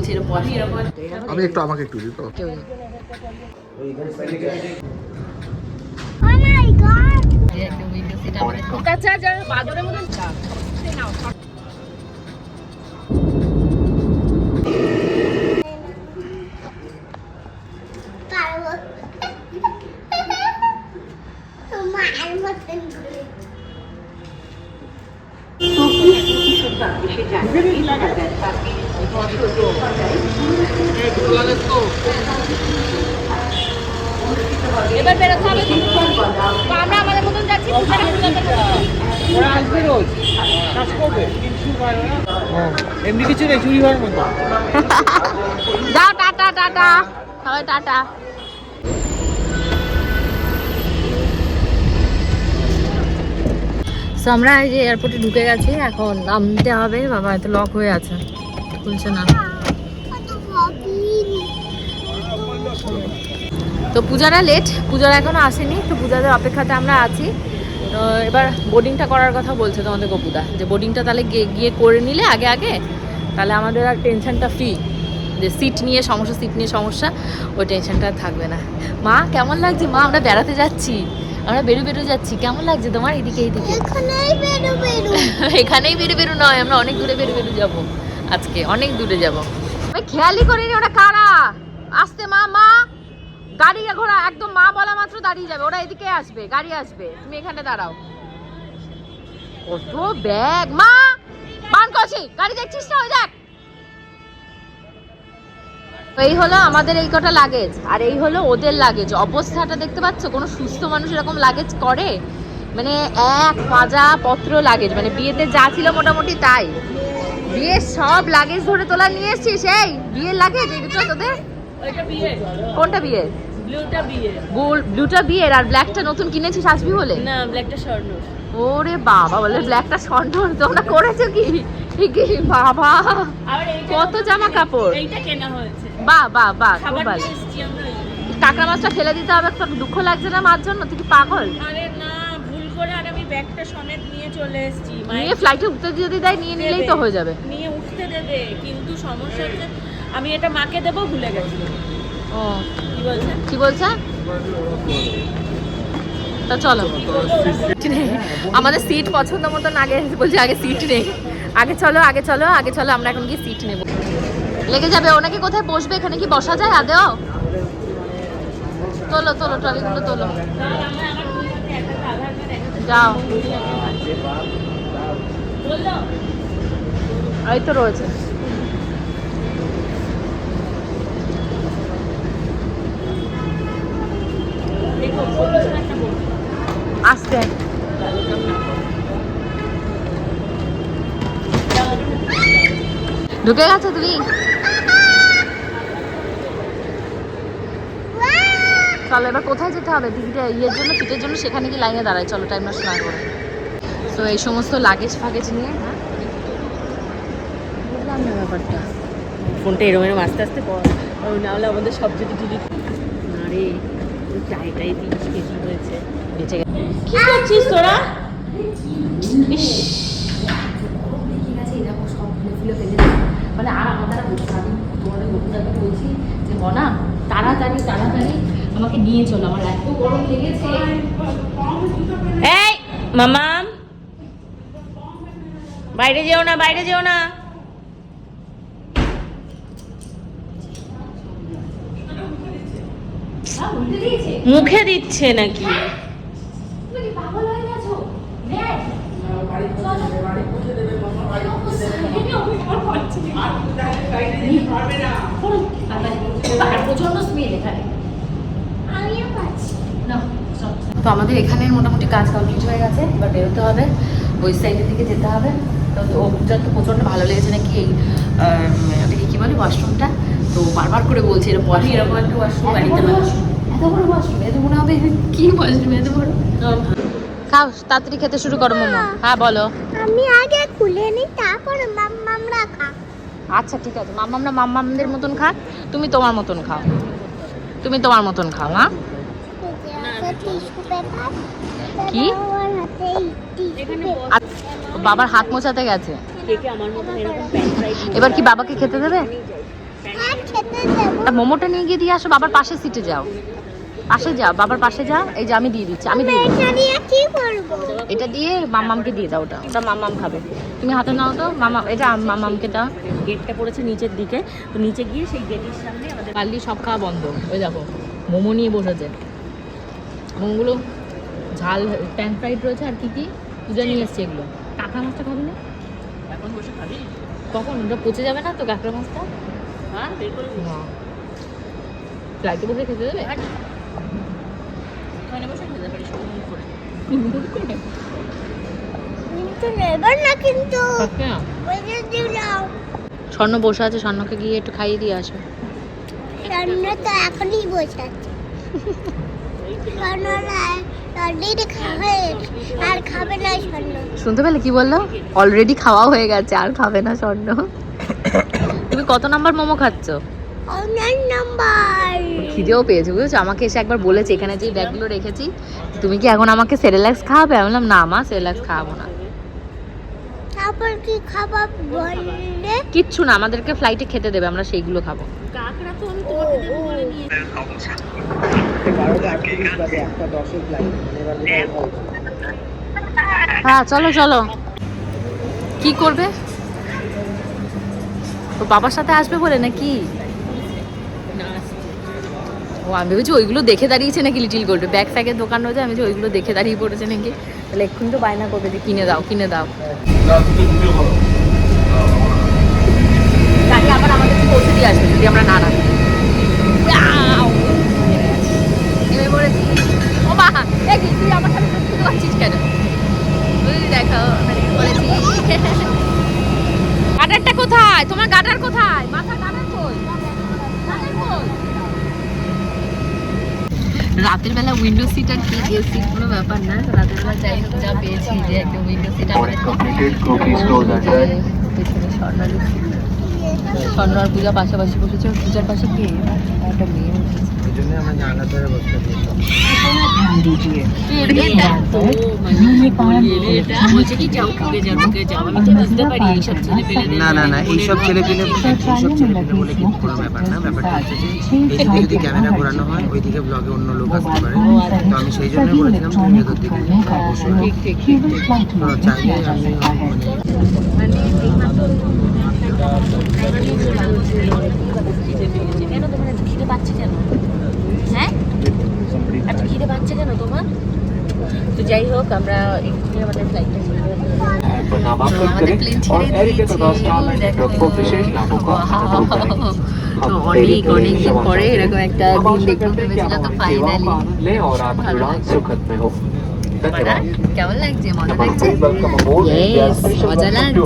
বলছে এরকম আমি একটু আমাকে একটু দিই তো। কেউ নেই। বাদরের মতন এবার বেরোতে হবে। আমরা আমাদের মতন যাচ্ছি, ওরা আসবে রোজ কাজ করবে এমনি কিছু নেই, চুরি হওয়ার মতো। যাও, টাটা টাটা সবাই টাটা। তো আমরা এই যে এয়ারপোর্টে ঢুকে গেছি, এখন নামতে হবে। বাবা এত লক হয়ে আছে, খুলছে না। তো পূজারা লেট, পূজারা এখনো আসেনি, তো পূজাদের অপেক্ষাতে আমরা আছি। তো এবার বোর্ডিংটা করার কথা বলছে তোমাদের গপুদা, যে বোর্ডিংটা তাহলে গিয়ে করে নিলে আগে আগে, তাহলে আমাদের আর টেনশনটা ফ্রি, যে সিট নিয়ে সমস্যা ওই টেনশনটা থাকবে না। মা কেমন লাগছে? মা আমরা বেড়াতে যাচ্ছি, আমরা বেরো যাচ্ছি, কেমন লাগছে তোমার? এদিকে এখানেই বেরো নয়, আমরা অনেক দূরে বেরো যাবো, আজকে অনেক দূরে যাবো। আমি খেয়ালই করিনি ওরা কারা আসতে। মা গাড়ি ঘোড়া একদম মা বলা মাত্র দাঁড়িয়ে যাবে, ওরা এদিকে আসবে, গাড়ি আসবে, তুমি এখানে দাঁড়াও। কত ব্যাগ মা বান করছি, গাড়ি দেখছিস না? ওই দেখ, এই হলো আমাদের এই কটা লাগেজ, আর এই হলো ওদের লাগেজ। অবস্থাটা দেখতে পাচ্ছ? কোনো সুস্থ মানুষ এরকম লাগেজ করে? মানে এক পাজা পত্র লাগেজ, মানে বিয়েতে যা ছিল মোটামুটি তাই। বিয়ের সব লাগেজ ধরে তোলা নিয়ে এসছিস? এই বিয়ের লাগেজ এই দুটো তোদের? কোনটা বিয়ের? ব্লুটা বিয়ের, আর ব্ল্যাকটা নতুন কিনেছিস আসবি বলে? না, ব্ল্যাকটা স্বর্ণ। ওরে বাবা, বলে ব্ল্যাকটা স্বর্ণ। তোমরা করেছো কি বাবা? কত জামা কাপড়! এইটা কেনা হয়েছে। বাহ, খুব ভালো। কাঁকড়া মাছটা ফেলে দিতে হবে, তোর দুঃখ লাগছে না মার জন্য? তুই কি পাগল? আরে না, ভুল করে আর আমি ব্যাগটা সমেত নিয়ে চলে এসেছি। নিয়ে ফ্লাইটে উঠতে যদি দেয়, নিয়ে নিলেই তো হয়ে যাবে। নিয়ে উঠতে দেবে, কিন্তু সমস্যা হচ্ছে আমি এটা মাকে দেবো, ভুলে গেছি। ও কি বলছে? তা চলো, আমাদের সিট পছন্দ মতন আগে বলছে, আগে সিট নেই, আগে চলো, আমরা এখন গিয়ে সিট নেব। লেগে যাবে। ওনাকে কোথায় বসবে? এখানে কি বসা যায় আদেও? তোলো ট্রলিগুলো তোলো, যাও। এই তো রয়েছে। আসতে ঢুকে গেছো তুমি? চলো এবার কোথায় যেতে হবে? টিকিটে ইয়ের জন্য, ফিটের জন্য, সেখানে কি লাইনে দাঁড়ায়? চলো, টাইম নষ্ট না করে। তো এই সমস্ত লাগেজ ফাগেজ নিয়ে, বুঝলাম না ব্যাপারটা। ফোনটা এরকম আস্তে আস্তে কর, না হলে আমাদের সব যদি ডিলিট। আরে চাইটাই বেশি হয়েছে, বেঁচে গেছে। কি করছিস তোরা? ইস, মানে আর আমাদের তোমাদের বন্ধুদেরকে বলছি যে মনা তাড়াতাড়ি আমাকে নিয়ে চলো, আমার এত গরম লেগেছে। এই মামাম, বাইরে যেও না। মুখে দিচ্ছে নাকি? প্রচন্ড স্মেল এখানে। তো আমাদের এখানের মোটামুটি কাজ কমপ্লিট হয়ে গেছে, এবার বেরোতে হবে, ওই সাইডের দিকে যেতে হবে। তো ওটার তো প্রচন্ড ভালো লেগেছে নাকি এই ওটাকে কি বলে, ওয়াশরুমটা। তো বারবার করে বলছে এরকম একটা ওয়াশরুম বাড়িতে, এত বড় ওয়াশরুম, এত মনে হবে কি ওয়াশরুম এত বড়। খাও, তাড়াতাড়ি খেতে শুরু করো মোমো। হ্যাঁ বলো। আমি আগে খুলে নি, তারপরে মাম্মামরা খা। আচ্ছা ঠিক আছে, মাম্মামরা মাম্মামদের মতন খাক, তুমি তোমার মতন খাও, হ্যাঁ। কি বাবার হাত মোছাতে গেছে? এবার কি বাবাকে খেতে দেবে? হ্যাঁ খেতে দেবো মোমোটা নিয়ে গিয়ে দিয়ে আসো, বাবার পাশে সিটে যাও, পাশে যাও, বাবার পাশে যাও। এই যে আমি দিয়ে দিচ্ছি, আমি দিয়ে দিচ্ছি। এটা নিয়ে কি করবো এটা দিয়ে মাম্মামকে দিয়ে দাও, ওটা ওটা মাম্মাম খাবে। তুমি হাতে নাও তো মামা, এটা মাম্মামকে দাও। গেটটা পড়েছে নিচের দিকে, তো নিচে গিয়ে সেই গেটের সামনে আমাদের পারলি সব খাওয়া বন্ধ। ওই দেখো মোমো নিয়ে বসেছে, মোমোগুলো ঝাল প্যান ফ্রাইড রয়েছে আর কি কি পূজা নিয়ে এসছে এগুলো। কাঁকড়া মাছটা খাবি না এখন বসে খাবি। কখন? ওটা পচে যাবে না তো কাঁকড়া মাছটা? হ্যাঁ বের করে না ফ্লাইটে বসে খেতে দেবে? এখানে বসে খেতে পারিস মুখ করে। কিন্তু নেবার না কিন্তু কাকে না? ওই যে দিলাম স্বর্ণ বসে আছে, স্বর্ণকে গিয়ে একটু খাইয়ে দিয়ে আসবে। রান্না তো এখনই বসে আছে রান্নাটা অলরেডি খাবে আর খাবে না স্বর্ণ শুনতে পেলে কি বললো? অলরেডি খাওয়া হয়ে গেছে, আর খাবে না স্বর্ণ। তুমি কত নাম্বার মোমো খাচ্ছ? অনলাইন নাম্বার খিদেও পেয়েছে বুঝেছো, আমাকে এসে একবার বলেছে এখানে যে ব্যাগগুলো রেখেছি তুমি কি এখন আমাকে সেরেলাক্স খাওয়াবে? আমি বললাম না মা, সেরেলাক্স খাওয়াবো না। তারপর কি খাবার বললে কিচ্ছু না, আমাদেরকে ফ্লাইটে খেতে দেবে, আমরা সেইগুলো খাবো। কাকড়া তো আমি তোমাকে দেবো বলে নিয়ে 12:38 বাজে, 1:10 ফ্লাইট, এবার বোধহয় হয়েছে। হ্যাঁ চলো চলো। কি করবে? তো বাবার সাথে আসবে বলে নাকি? ও আমি ভেবেছি ওইগুলো দেখে দাঁড়িয়েছে নাকি লিটিল গোল্ডে, ব্যাগ ফ্যাগের দোকান রয়েছে, আমি যে ওইগুলো দেখে দাঁড়িয়ে পড়েছে নাকি। তাহলে এক্ষুনি তো বায়না করবে যে কিনে দাও কিনে দাও। গাড়ি আবার আমাদের পৌঁছে দিয়ে আসবে যদি আমরা না রাখি। নেমে পড়েছি। ও মা, এই কি তুই আমার সাথে শুনতে পাচ্ছিস কেন? বুঝলি দেখো বলেছি। গাডারটা কোথায়? তোমার গাডার কোথায়? মাথা গাডার কই? গাডার কই? রাতের বেলা উইন্ডো সিট আর কি এসি কোনো ব্যাপার না, তো রাতের বেলা যাই হোক যা পেয়েছি যে একটা উইন্ডো সিট আমাদের পেছনে স্বর্ণ আর পূজা পাশাপাশি বসেছে। পূজার পাশে কে? একটা মেয়ে বসেছে। না না না, এইসব ছেলে পেলে বলে কিন্তু কোনো ব্যাপার না। ব্যাপারটা হচ্ছে যে এইদিকে যদি ক্যামেরা ঘোরানো হয় ওইদিকে ব্লগে অন্য লোক আসতে পারে, তো আমি সেই জন্য বলেছিলাম তুমি ভেতর দিকে অবশ্যই চাইলে আমি কেন তোমার এত খিদে পাচ্ছে কেন? হ্যাঁ এত খিদে পাচ্ছে কেন তোমার? তো যাই হোক আমরা এক্ষুনি আমাদের ফ্লাইটটা আমাদের প্লেন ছেড়ে দিয়েছি। তো অনেক অনেক দিন পরে এরকম একটা দিন দেখতে ভেবেছিলাম, তো ফাইনালি কেমন লাগছে? মজা লাগছে? ইয়েস মজা লাগছে।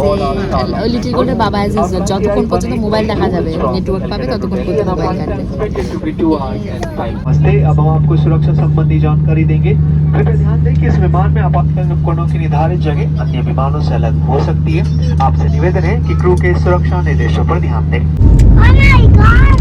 ওই লিটিল গোল্ডের বাবা অ্যাজ ইউজুয়াল যতক্ষণ পর্যন্ত মোবাইল দেখা যাবে, নেটওয়ার্ক পাবে ততক্ষণ পর্যন্ত মোবাইল কাটবে। नमस्ते, अब हम आपको सुरक्षा संबंधी जानकारी देंगे। कृपया ध्यान दें कि इस विमान में आपातकालीन उपकरणों की निर्धारित जगह अन्य विमानों से अलग हो सकती है। आपसे निवेदन है कि क्रू के सुरक्षा निर्देशों पर ध्यान दें। Oh my God!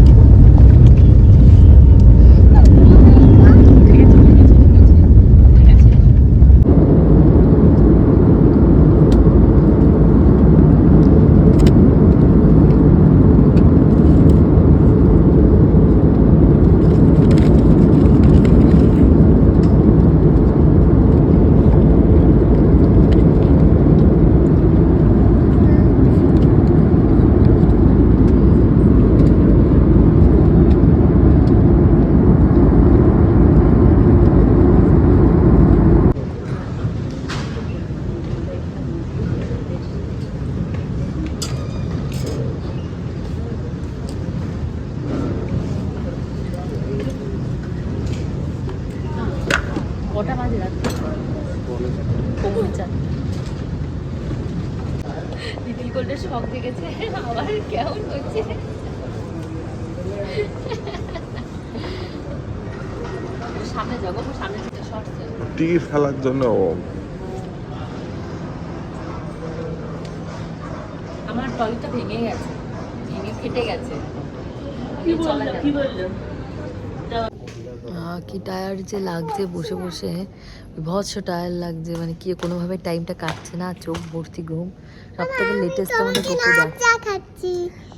কটা বাজে রাত্রে? লিটিল গোল্ডের শখ দেখেছে আবার কেমন হচ্ছে। সামনে যাবো, সামনে থেকে শর্টস টিকিট ফেলার জন্য আমার টয়লেটটা ভেঙে গেছে, ভেঙে ফেটে গেছে। কি টায়ার্ড যে লাগছে, বসে বসে বিভৎস টায়ার্ড লাগছে, মানে কি কোনোভাবে টাইমটা কাটছে না, চোখ ভর্তি ঘুম। সব থেকে লেটেস্ট আমাদের গপু চা খাচ্ছি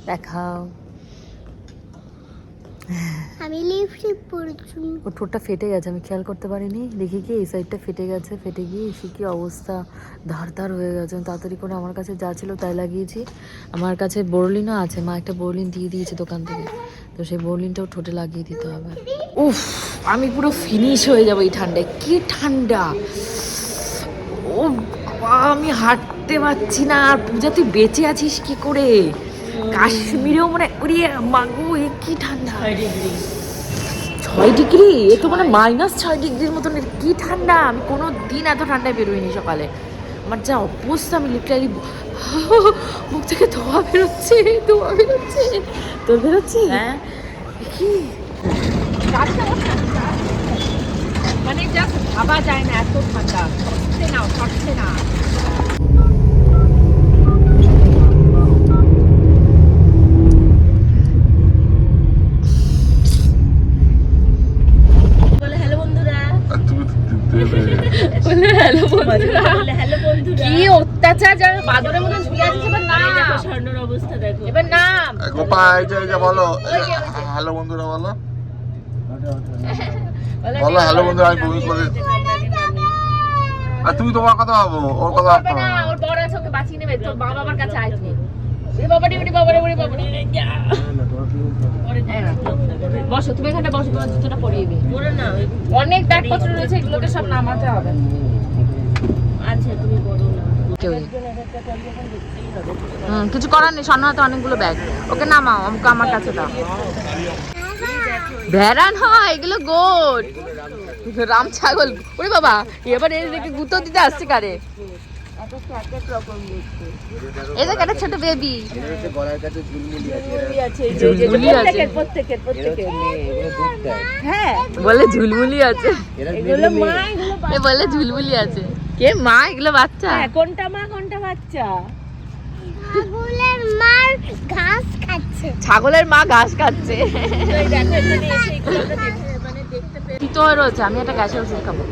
দেখাও। আমি লিপস্টিক পরেছি। ও ঠোঁটটা ফেটে গেছে, আমি খেয়াল করতে পারিনি। দেখি কি এই সাইডটা ফেটে গেছে, ফেটে গিয়ে এসে কি অবস্থা, ধার ধার হয়ে গেছে। আমি তাড়াতাড়ি করে আমার কাছে যা ছিল তাই লাগিয়েছি। আমার কাছে বোরলিনও আছে, মা একটা বোরলিন দিয়ে দিয়েছে দোকান থেকে, তো সেই বোরলিনটাও ঠোঁটে লাগিয়ে দিতে হবে। উফ, আমি পুরো ফিনিশ হয়ে যাবো এই ঠান্ডায়। কি ঠান্ডা! ও বাবা, আমি হাঁটতে পারছি না। আর পূজা, তুই বেঁচে আছিস কি করে? কাশ্মীরেও মানে ওরে মাগো, এ কি ঠান্ডা! 6 ডিগ্রি, এ তো মানে -6 ডিগ্রির মতন। কি ঠান্ডা! আমি কোনো দিন এত ঠান্ডায় বেরোইনি সকালে। আমার যা অবস্থা, আমি লিটারালি মুখ থেকে ধোয়া বেরোচ্ছে, ধোয়া বেরোচ্ছে। তোর বেরোচ্ছে? হ্যাঁ। কি মানে জাস্ট ভাবা যায় না, এত ঠান্ডা। সরছে না, সরছে না। কি অত্যাচার! যারা বাদরের মতো ঝুলে আছে। এবার নাম, স্বর্ণর অবস্থা দেখো। এবার নাম গোপা, এই যে বলো হ্যালো বন্ধুরা, বলো বলো হ্যালো বন্ধুরা, আমি বমি করে। আর তুমি তোমার কথা ভাবো, ওর কথা ভাবো না। ওর বড় আছে, ওকে বাঁচিয়ে নেবে। তোর মা বাবার কাছে আসবে। এ বাবাটি বাবাটি বাবারে বাবারে বাবারে। বসো, তুমি এখানে বসো, তোমার জুতোটা পরিয়ে দিই। অনেক ব্যাগপত্র রয়েছে, এগুলোকে সব নামাতে হবে। আচ্ছা, তুমি বলো না। কিছু করার নেই, স্বর্ণ হাতে অনেকগুলো ব্যাগ। ওকে নামাও, আমাকে আমার কাছে দাও। ভেড়া নয়, এগুলো গোট, রাম ছাগল। ওরে বাবা, এবার এর দেখে গুঁতো দিতে আসছে কারে? এই দেখ, একটা ছোট বেবি। গলার কাছে ঝুলমুলি আছে, ঝুলমুলি আছে প্রত্যেকের। হ্যাঁ, বলে ঝুলমুলি আছে। এগুলো মা, এ বলে ঝুলমুলি আছে। কে মা? এগুলো বাচ্চা। কোনটা মা কোনটা বাচ্চা? ছাগলের মা ঘাস খাচ্ছে। ছাগলের মা ঘাস খাচ্ছে। শীত হয়ে রয়েছে, আমি একটা গ্যাসের ওষুধ খাবো।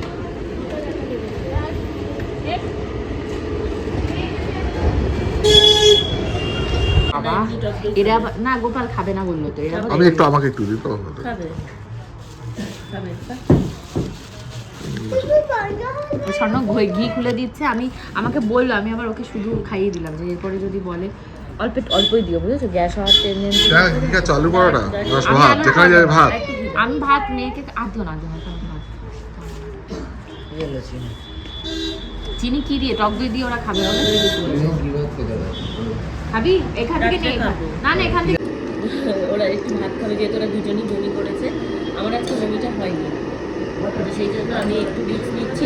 বাবা, এরা না, গোপাল খাবে না বললো তো। এরা আমি একটু, আমাকে একটু দিত। স্বর্ণ ঘি খুলে দিচ্ছে। আমাকে বললো, আমি আবার ওকে শুধু খাইয়ে দিলাম, যে এরপরে যদি বলে অল্পই দিও, বুঝেছো? গ্যাস হওয়ার টেন্ডেন্সি। চালু করোটা ভাত, যেখানে যাবে ভাত। আমি ভাত মেয়েকে আধো না, চিনি কি দিয়ে, টক দই দিয়ে ওরা খাবে। খাবি? এখান থেকে নিয়ে না, এখান থেকে ওরা একটু ভাত খাবে, যেহেতু ওরা দুজনই বমি করেছে। আমার আজকে বমিটা হয়নি, সেই জন্য আমি একটু রিস্ক নিচ্ছি।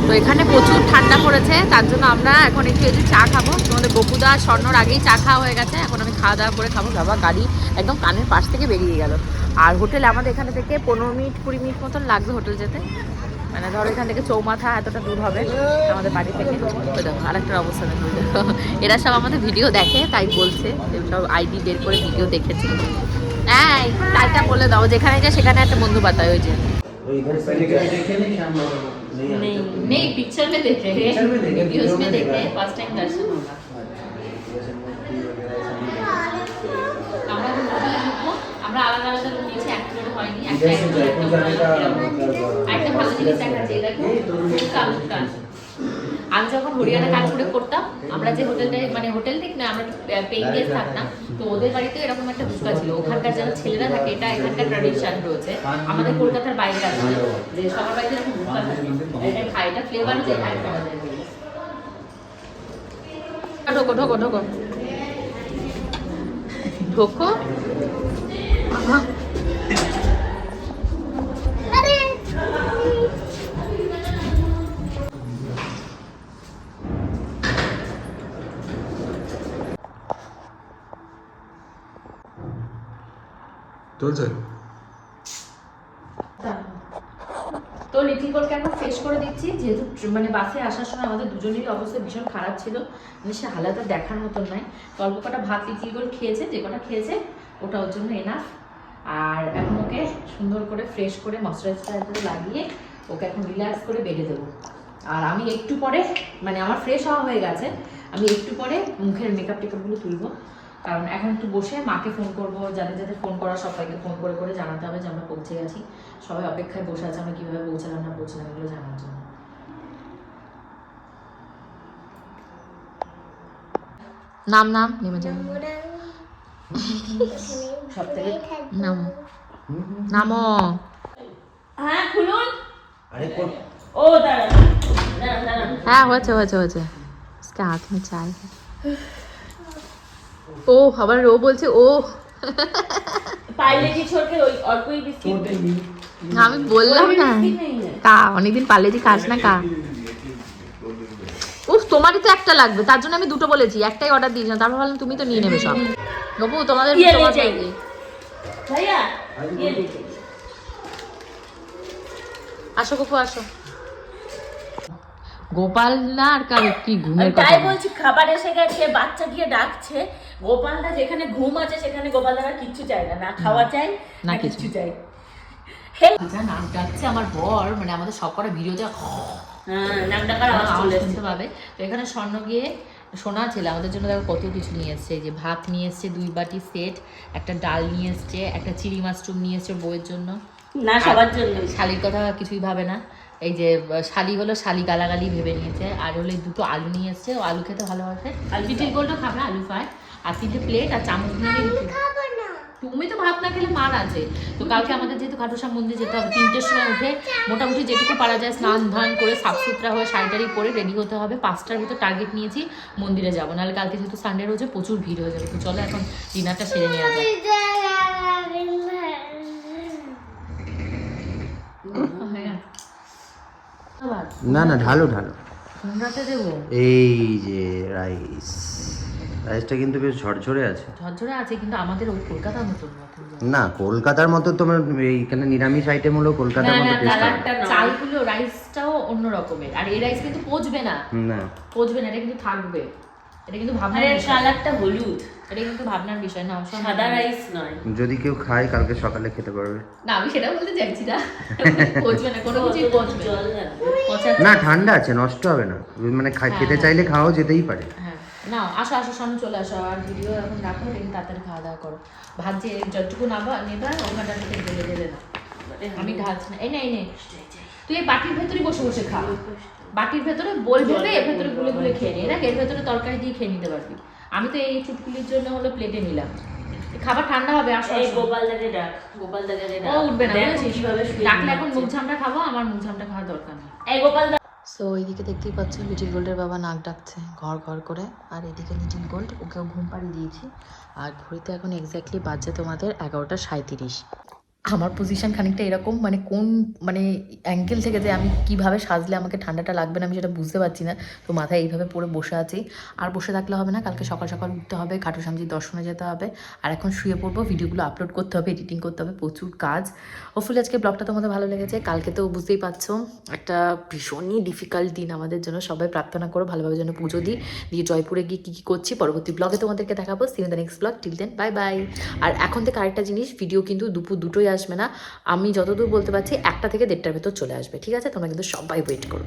তো এখানে প্রচুর ঠান্ডা পড়েছে, তার জন্য আমরা এখন একটু এই যে চা খাবো। তোমাদের গপুদা স্বর্ণর আগেই চা খাওয়া হয়ে গেছে, এখন আমি খাওয়া দাওয়া করে খাবো। বাবা, গাড়ি একদম কানের পাশ থেকে বেরিয়ে গেল। আর হোটেল আমাদের এখানে থেকে 15-20 মিনিট মতন লাগবে হোটেল যেতে। মানে ধরো এখান থেকে চৌমাথা এতটা দূর হবে আমাদের বাড়ি থেকে। দেখো আরেকটার অবস্থা দেখো। এরা সব আমাদের ভিডিও দেখে, তাই বলছে সব আইডি বের করে ভিডিও দেখেছি। হ্যাঁ, তাইটা বলে দাও, যেখানে যায় সেখানে একটা বন্ধু পাতায়। ওই যে नहीं पिक्चर में देखे हैं, वीडियोस में देखे हैं, फर्स्ट टाइम दर्शन होगा। আমরা আলাদা আলাদা রুম নিয়েছি, এক ফ্লোরে হয়নি, একটা ভালো জিনিস দেখাচ্ছে। দেখো আমি যখন হরিয়ানা কানপুরে করতাম, আমরা যে হোটেলটায় মানে হোটেল ঠিক না, আমরা পেইং গেস্ট থাকতাম, তো ওদের বাড়িতে এরকম একটা হুক্কা ছিল। ওখানকার যারা ছেলেরা থাকে, এটা এখানকার ট্র্যাডিশন রয়েছে, আমাদের কলকাতার বাইরে আছে যে সবার বাড়িতে এরকম হুক্কা থাকে। এটা খাই, এটা ফ্লেভার যে খাই আমাদের। ঢোকো ঢোকো ঢোকো ঢোকো। চলছে তো লিটিল গোলকে এখন ফ্রেশ করে দিচ্ছি, যেহেতু মানে বাসে আসার সময় আমাদের দুজনেরই অবস্থা ভীষণ খারাপ ছিল, মানে সে হালাতে দেখার মতন নয়। তো অল্প কটা ভাত লিটিল গোল খেয়েছে, যে কটা খেয়েছে ওটা ওর জন্য এনাফ। আর এখন ওকে সুন্দর করে ফ্রেশ করে ময়শ্চারাইজার লাগিয়ে ওকে এখন রিল্যাক্স করে বেডে দেবো। আর আমি একটু পরে মানে আমার ফ্রেশ হওয়া হয়ে গেছে, আমি একটু পরে মুখের মেকআপ টেকআপগুলো তুলবো, কারণ এখন একটু বসে মাকে ফোন করবো, যাদের যাদের ফোন করা সবাইকে ফোন করে করে জানাতে হবে যে আমরা পৌঁছে গেছি। সবাই অপেক্ষায় বসে আছে আমরা কীভাবে পৌঁছালাম না পৌঁছালাম এগুলো জানার জন্য। নাম নাম নেমে যাবো, সব থেকে নাম নামো। হ্যাঁ খুলুন। আরে ও দাঁড়ান দাঁড়ান দাঁড়ান। হ্যাঁ হয়েছে হয়েছে হয়েছে, इसके हाथ में चाय है। ও আবার ও বলছে ও, पार्ले जी छोड़ के और कोई बिस्किट नहीं। আমি বললাম না কা অনেকদিন পার্লেজি খাস না কা। উফ তোমারই তো একটা লাগবে, তার জন্য আমি দুটো বলেছি, একটাই অর্ডার দিয়েছিলাম, তারপর ভাবলাম তুমি তো নিয়ে নেবে সব। বাবু তোমাদের ये ले তোমার जाइए भैया, ये ले जाइए। আসো গপু আসো। গোপাল না আর কার কি ঘুমের কথা তাই বলছি খাবার এসে গেছে, বাচ্চা গিয়ে ডাকছে, গোপালদা যেখানে ঘুম আছে সেখানে গোপালদার কিচ্ছু চাই না, না খাওয়া চাই না না কিছু। কিচ্ছু চাই। যা নাক ডাকছে আমার বর, মানে আমাদের সব কটা ভিডিওতে হ্যাঁ নাক ডাকার আওয়াজ চলে এসেছে। শুনতে পাবে। তো এখানে স্বর্ণ গিয়ে সোনা ছিল আমাদের জন্য, দেখো কত কিছু নিয়ে এসছে। এই যে ভাত নিয়ে এসছে 2 বাটি সেট, একটা ডাল নিয়ে এসছে, একটা চিড়ি মাশরুম নিয়ে এসছে বউয়ের জন্য, না সবার জন্য। শালির কথা কিছুই ভাবে না। এই যে শালি হলো, শালি গালাগালি ভেবে নিয়েছে। আর হলো এই 2টো আলু নিয়ে এসছে, ও আলু খেতে ভালোবাসে। লিটিল গোল্ডও খাবে না, আলু খায়। আর 3টে প্লেট আর চামচ নিয়ে দিয়েছে। তুমি তো ভাত না খেলে মার আছে। তো কালকে আমাদের যেহেতু খাটুশ্যাম মন্দির যেতে হবে, 3টের সময় উঠে মোটামুটি যেটুকু পারা যায় স্নান ধান করে সাফ সুতরা হয়ে শাড়িটারি পরে রেডি হতে হবে। 5টার ভিতর টার্গেট নিয়েছি মন্দিরে যাবো, নাহলে কালকে যেহেতু সানডে রয়েছে প্রচুর ভিড় হয়ে যাবে। তো চলো এখন ডিনারটা সেরে নেওয়া যায়। না না ঢালো ঢালো। কোনটাতে দেবো? এই যে রাইস, রাইসটা কিন্তু বেশ ঝরঝরে আছে। ঝরঝরে আছে কিন্তু আমাদের ওই কলকাতার মতন না। না কলকাতার মতো তোমার এইখানে নিরামিষ আইটেম হলো কলকাতার মতো টেস্ট হবে চালগুলো রাইসটাও অন্য রকমের। আর এই রাইস কিন্তু পচবে না, না। পচবে না, এটা কিন্তু থাকবে। এটা কিন্তু ভাবনার আরে বিষয়। কালারটা হলুদ, এটা কিন্তু ভাবনার বিষয় না, সাদা রাইস নয়। যদি কেউ খায় কালকে সকালে খেতে পারবে। না আমি সেটা বলতে চাইছি না, পচবে না, কোনো কিছুই পচবে জল না। লাগবে। পচার না ঠান্ডা আছে, নষ্ট হবে না, মানে খেতে চাইলে খাওয়া যেতেই পারে। হ্যাঁ না আসো আসো সামনে চলে আসো। আর ভিডিও এখন রাখো, কিন্তু তাড়াতাড়ি খাওয়া দাওয়া করো। ভাত যে যতটুকু নেবা ওখানটা থেকে ঢেলে ঢেলে না, আমি ঢালছি না। এই নে এই নে, তুই এই বাটির ভেতরেই বসে বসে খা। বাটির ভেতরে বল ভেবে এর ভেতরে গুলে গুলে খেয়ে নে, দেখ এর ভেতরে তরকারি দিয়ে খেয়ে নিতে পারবি। আমি তো এই চুটকুলির জন্য হলো প্লেটে নিলাম। খাবার ঠান্ডা হবে, আসো এই আসো। গোপালদাকে ডাক, গোপালদাকে ডাক। ও উঠবে না, দেখো বুঝেছিস? কিভাবে শুয়ে ডাকলে এখন ঘুমাচ্ছে। মুখ ঝামটা খাবো, আমার মুখ ঝামটা খাওয়ার দরকার নেই। এই গোপালদা। সো এইদিকে দেখতেই পাচ্ছ লিটিল গোল্ডের বাবা নাক ডাকছে ঘর ঘর করে। আর এদিকে লিটিল গোল্ড, ওকেও ঘুম পাড়িয়ে দিয়েছি। আর ঘড়িতে এখন এক্স্যাক্টলি বাজছে তোমাদের 11:37। আমার পজিশন খানিকটা এরকম, মানে কোন মানে অ্যাঙ্গেল থেকে যে আমি কিভাবে সাজলে আমাকে ঠান্ডাটা লাগবে না আমি সেটা বুঝতে পারছি না। তো মাথায় এইভাবে পরে বসে আছি। আর বসে থাকলে হবে না, কালকে সকাল সকাল উঠতে হবে, খাটুশ্যামজির দর্শনে যেতে হবে। আর এখন শুয়ে পড়বো, ভিডিওগুলো আপলোড করতে হবে, এডিটিং করতে হবে, প্রচুর কাজ। হোপফুলি আজকে ব্লগটা তোমাদের ভালো লেগেছে। কালকে তো বুঝতেই পারছো একটা ভীষণই ডিফিকাল্ট দিন আমাদের জন্য। সবাই প্রার্থনা করো ভালোভাবে যেন পুজো দিয়ে জয়পুরে গিয়ে কী কী করছি পরবর্তী ব্লগে তোমাদেরকে দেখাবো। See you in the next blog, till then bye bye. আর এখন থেকে আরেকটা জিনিস, ভিডিও কিন্তু দুপুর 2টোয় আসবে না, আমি যতদূর বলতে পারছি 1টা থেকে 1:30টার ভেতর চলে আসবে, ঠিক আছে? তোমরা কিন্তু সবাই ওয়েট করো।